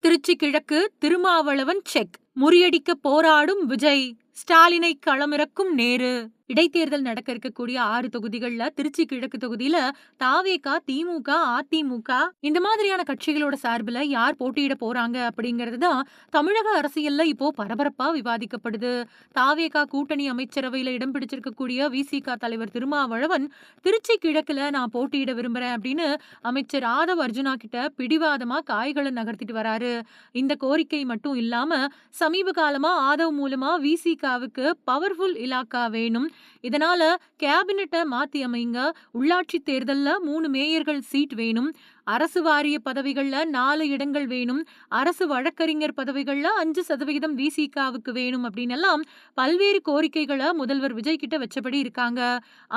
திருச்சி கிழக்கு திருமாவளவன் செக் முறியடிக்க போராடும் விஜய், ஸ்டாலினை களமிறக்கும் நேரு. இடைத்தேர்தல் நடக்க இருக்கக்கூடிய 6 தொகுதிகள்ல திருச்சி கிழக்கு தொகுதியில தாவேகா, திமுக, அதிமுக இந்த மாதிரியான கட்சிகளோட சார்பில் யார் போட்டியிட போறாங்க அப்படிங்கிறது தான் தமிழக அரசியல்ல இப்போ பரபரப்பா விவாதிக்கப்படுது. தாவேகா கூட்டணி அமைச்சரவையில இடம் பிடிச்சிருக்கக்கூடிய விசிக தலைவர் திருமாவளவன் திருச்சி கிழக்குல நான் போட்டியிட விரும்புறேன் அப்படின்னு அமைச்சர் ஆதவ் அர்ஜுனா கிட்ட பிடிவாதமா காய்களை நகர்த்திட்டு வராரு. இந்த கோரிக்கை மட்டும் இல்லாம சமீப காலமா ஆதவ் மூலமா விசிகாவுக்கு பவர்ஃபுல் இலாக்கா வேணும், இதனால கேபினெட்டை மாத்தி அமைங்க, உள்ளாட்சி தேர்தல்ல 3 மேயர்கள் சீட் வேணும், அரசு வாரிய பதவிகள்ல 4 இடங்கள் வேணும், அரசு வழக்கறிஞர் பதவிகள்ல 5% விசிகாவுக்கு வேணும் அப்படின்னு எல்லாம் பல்வேறு கோரிக்கைகளை முதல்வர் விஜய் கிட்ட வச்சபடி இருக்காங்க.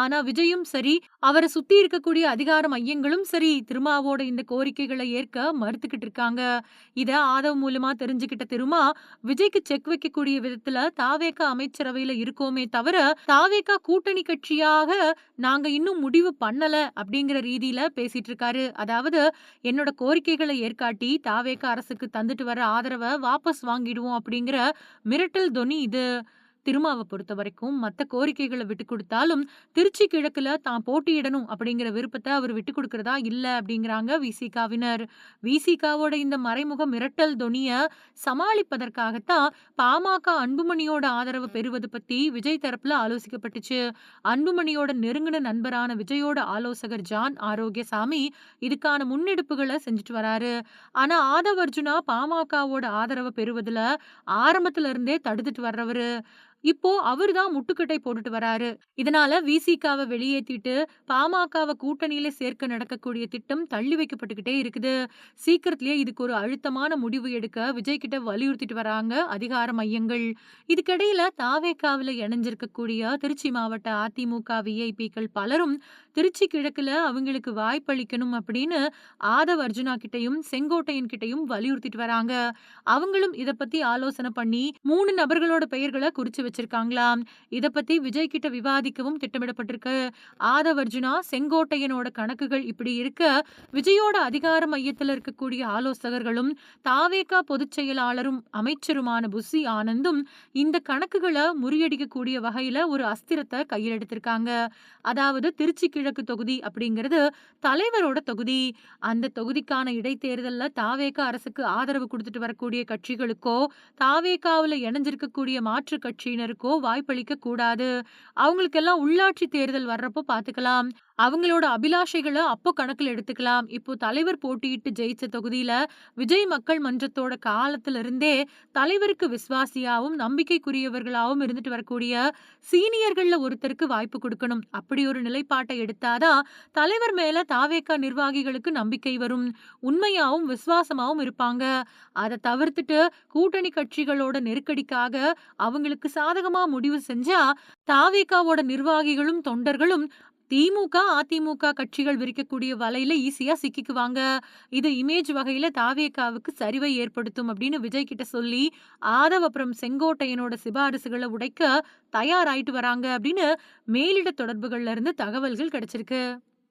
ஆனா விஜயும் சரி, அவரை சுத்தி இருக்கக்கூடிய அதிகார மையங்களும் சரி திருமாவோட இந்த கோரிக்கைகளை ஏற்க மறுத்துக்கிட்டு இருக்காங்க. இத ஆதவ் மூலமா தெரிஞ்சுக்கிட்ட திருமா விஜய்க்கு செக் வைக்கக்கூடிய விதத்துல தாவேகா அமைச்சரவையில இருக்கோமே தவிர தாவேகா கூட்டணி கட்சியாக நாங்க இன்னும் முடிவு பண்ணல அப்படிங்கிற ரீதியில பேசிட்டு இருக்காரு. அதாவது என்னோட கோரிக்கைகளை ஏற்காட்டி தாவேகா அரசுக்கு தந்துட்டு வர ஆதரவை வாபஸ் வாங்கிடுவோம் அப்படிங்கிற மிரட்டல் தொனி இது. திருமாவை பொறுத்த வரைக்கும் மற்ற கோரிக்கைகளை விட்டு கொடுத்தாலும் திருச்சி கிழக்குல தான் போட்டியிடணும் அப்படிங்கிற விருப்பத்தை அவர் விட்டு கொடுக்கறதா இல்ல அப்படிங்கிறாங்க விசிகாவினர். விசிகாவோட இந்த மறைமுக மிரட்டல் தொனிய சமாளிப்பதற்காகத்தான் பாமக அன்புமணியோட ஆதரவு பெறுவது பத்தி விஜய் தரப்புல ஆலோசிக்கப்பட்டுச்சு. அன்புமணியோட நெருங்கின நண்பரான விஜயோட ஆலோசகர் ஜான் ஆரோக்கியசாமி இதுக்கான முன்னெடுப்புகளை செஞ்சுட்டு வராரு. ஆனா ஆதவ் அர்ஜுனா பாமகவோட ஆதரவை பெறுவதுல ஆரம்பத்துல இருந்தே தடுத்துட்டு வர்றவரு. இப்போ அவர்தான் முட்டுக்கட்டை போட்டுட்டு வராரு. இதனால விசிகாவை வெளியேற்றிட்டு பாமகவை கூட்டணியில சேர்க்க நடக்கக்கூடிய திட்டம் தள்ளி வைக்கப்பட்டுக்கிட்டே இருக்குது. சீக்கிரத்திலேயே இதுக்கு ஒரு அழுத்தமான முடிவு எடுக்க விஜய் கிட்ட வலியுறுத்திட்டு வராங்க அதிகார மையங்கள். இதுக்கிடையில தாவேகாவில இணைஞ்சிருக்கக்கூடிய திருச்சி மாவட்ட அதிமுக விஐபிக்கள் பலரும் திருச்சி கிழக்குல அவங்களுக்கு வாய்ப்பளிக்கணும் அப்படின்னு ஆதவ் அர்ஜுனா கிட்டையும் செங்கோட்டையன் கிட்டையும் வலியுறுத்திட்டு வராங்க. அவங்களும் இத பத்தி ஆலோசனை பண்ணி 3 நபர்களோட பெயர்களை குறிச்சு வச்சிருக்காங்களாம். இத பத்தி விஜய் கிட்ட விவாதிக்கவும் திட்டமிடப்பட்டிருக்கு. ஆதவ் அர்ஜுனா செங்கோட்டையனோட கணக்குகள் இப்படி இருக்க, விஜயோட அதிகார மையத்தில் இருக்கக்கூடிய ஆலோசகர்களும் தாவேகா பொதுச் செயலாளரும் அமைச்சருமான புசி ஆனந்தும் இந்த கணக்குகளை முறியடிக்கக்கூடிய வகையில ஒரு அஸ்திரத்தை கையில் எடுத்திருக்காங்க. அதாவது திருச்சி கிழக்கு தொகுதி அப்படிங்கிறது தலைவரோட தொகுதி. அந்த தொகுதிக்கான இடைத்தேர்தல்ல தாவேகா அரசுக்கு ஆதரவு கொடுத்துட்டு வரக்கூடிய கட்சிகளுக்கோ தாவேகாவுல இணைஞ்சிருக்கக்கூடிய மாற்று கட்சியினருக்கோ வாய்ப்பளிக்க கூடாது. அவங்களுக்கெல்லாம் உள்ளாட்சி தேர்தல் வர்றப்போ பாத்துக்கலாம், அவங்களோட அபிலாஷைகளை அப்போ கணக்கில் எடுத்துக்கலாம். இப்போ தலைவர் போட்டியிட்டு ஜெயிச்ச தொகுதியில விஜய் மக்கள் மன்றத்தோட காலத்துல இருந்தே தலைவருக்கு விசுவாசியாவும் நம்பிக்கைக்குரியவர்களாவும் இருந்துட்டு வரக்கூடிய சீனியர்கள்ல ஒருத்தருக்கு வாய்ப்பு கொடுக்கணும். அப்படி ஒரு நிலைப்பாட்டை எடுத்தாதான் தலைவர் மேல தாவேகா நிர்வாகிகளுக்கு நம்பிக்கை வரும், உண்மையாவும் விசுவாசமாவும் இருப்பாங்க. அதை தவிர்த்துட்டு கூட்டணி கட்சிகளோட நெருக்கடிக்காக அவங்களுக்கு சாதகமா முடிவு செஞ்சா தாவேகாவோட நிர்வாகிகளும் தொண்டர்களும் திமுக, அதிமுக கட்சிகள் விரிக்கக்கூடிய வலையில ஈஸியா சிக்கிக்குவாங்க. இது இமேஜ் வகையில தாவேகாவுக்கு சரிவை ஏற்படுத்தும் அப்படின்னு விஜய் கிட்ட சொல்லி ஆதவ் அப்புறம் செங்கோட்டையனோட சிபாரிசுகளை உடைக்க தயாராயிட்டு வராங்க அப்படின்னு மேலிட தொடர்புகள்ல இருந்து தகவல்கள் கிடைச்சிருக்கு.